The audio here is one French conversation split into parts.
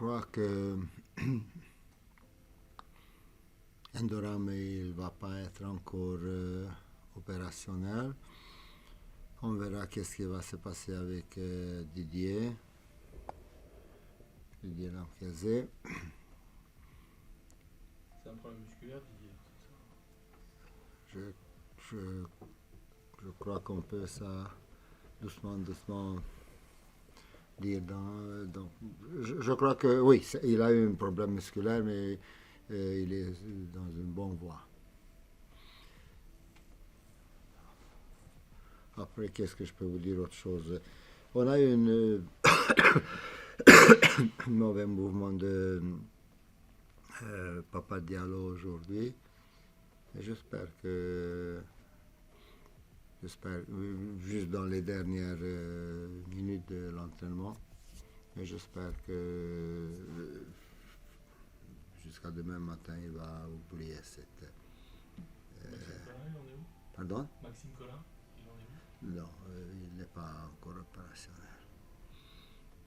crois que Endoram il ne va pas être encore opérationnel. On verra qu'est-ce qui va se passer avec Didier Lamkezé. C'est un problème musculaire, Didier, c'est ça? Je crois qu'on peut ça doucement dire je crois que oui, il a eu un problème musculaire, mais il est dans une bonne voie. Après, qu'est-ce que je peux vous dire autre chose? On a eu un mauvais mouvement de Papa Diallo aujourd'hui. Et j'espère, juste dans les dernières minutes de l'entraînement, et j'espère que jusqu'à demain matin, il va oublier cette... Maxime Collin, il en est où? Pardon? Maxime Collin, il en est où? Non, il n'est pas encore opérationnel.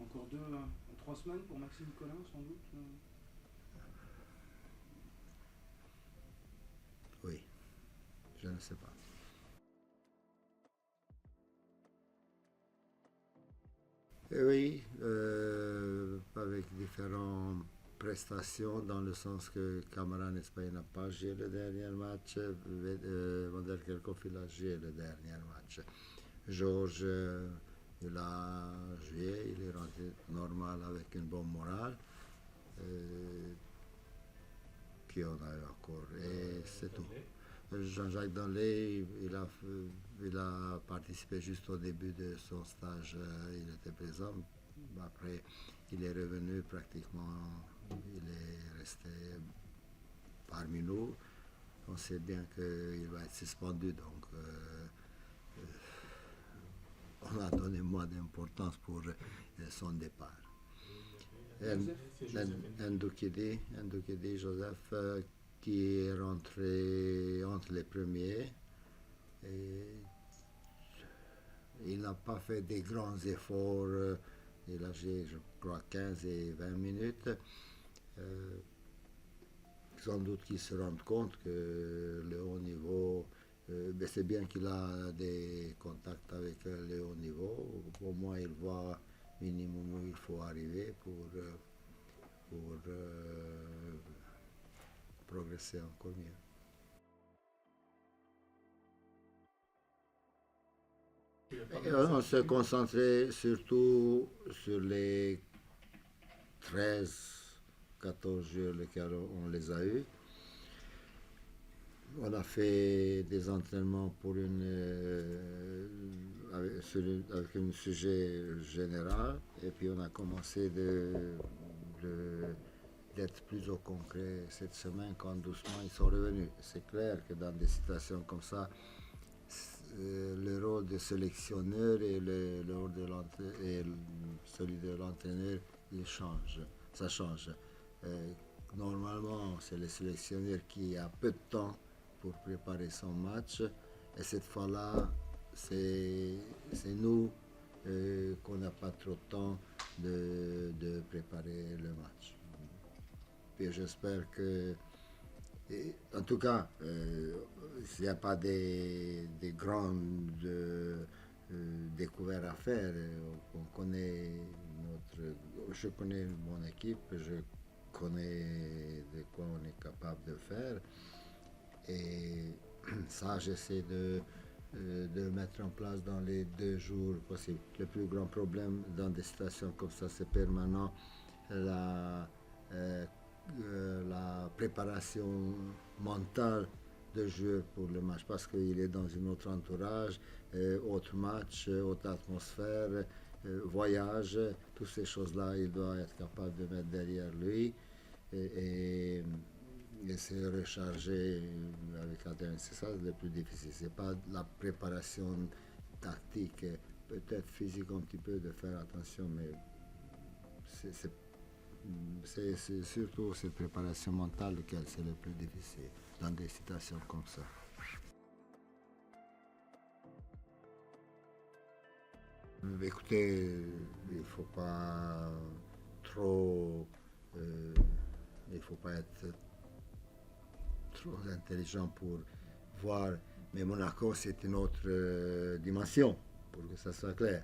Encore 3 semaines pour Maxime Collin, sans doute. Oui, je ne sais pas. Et oui, avec différentes prestations, dans le sens que Cameron Espagne n'a pas joué le dernier match, Van der Kerkhoff il a joué le dernier match. Georges, il a joué, il est rentré normal avec une bonne morale. Qui on a eu encore, et c'est tout. Jean-Jacques Danley, il a participé juste au début de son stage, il était présent. Après, il est revenu pratiquement, il est resté parmi nous. On sait bien qu'il va être suspendu, donc on a donné moins d'importance pour son départ. Ndoukidi Joseph, qui est rentré entre les premiers. Et il n'a pas fait des grands efforts. Il a joué, je crois, 15 et 20 minutes. Sans doute qu'il se rend compte que le haut niveau, c'est bien qu'il a des contacts avec le haut niveau. Au moins, il voit minimum où il faut arriver pour progresser encore mieux. Et on se concentrait surtout sur les 13-14 jours lesquels on les a eus. On a fait des entraînements pour avec un sujet général, et puis on a commencé d'être plus au concret cette semaine quand doucement ils sont revenus. C'est clair que dans des situations comme ça, le rôle de sélectionneur et le rôle et celui de l'entraîneur, ça change. Normalement, c'est le sélectionneur qui a peu de temps pour préparer son match, et cette fois-là, c'est nous qu'on n'a pas trop de temps de préparer le match. Et j'espère que, en tout cas, s'il n'y a pas des grandes découvertes à faire, je connais mon équipe, je connais de quoi on est capable de faire, et ça, j'essaie de mettre en place dans les 2 jours possibles. Le plus grand problème dans des situations comme ça, c'est permanent la préparation mentale de joueur pour le match, parce qu'il est dans un autre entourage, autre match, autre atmosphère, voyage, toutes ces choses-là, il doit être capable de mettre derrière lui et se recharger avec l'entraînement. C'est ça le plus difficile, c'est pas la préparation tactique, peut-être physique un petit peu, de faire attention, mais c'est surtout cette préparation mentale laquelle c'est le plus difficile dans des situations comme ça. Écoutez, il ne faut pas trop Il ne faut pas être trop intelligent pour voir. Mais Monaco, c'est une autre dimension, pour que ça soit clair.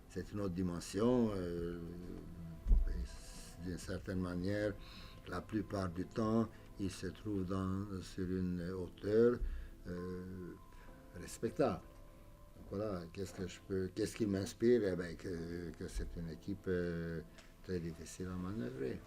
C'est une autre dimension. D'une certaine manière, la plupart du temps, il se trouve sur une hauteur respectable. Donc voilà, qu'est-ce qui m'inspire? Eh ben, que c'est une équipe très difficile à manœuvrer.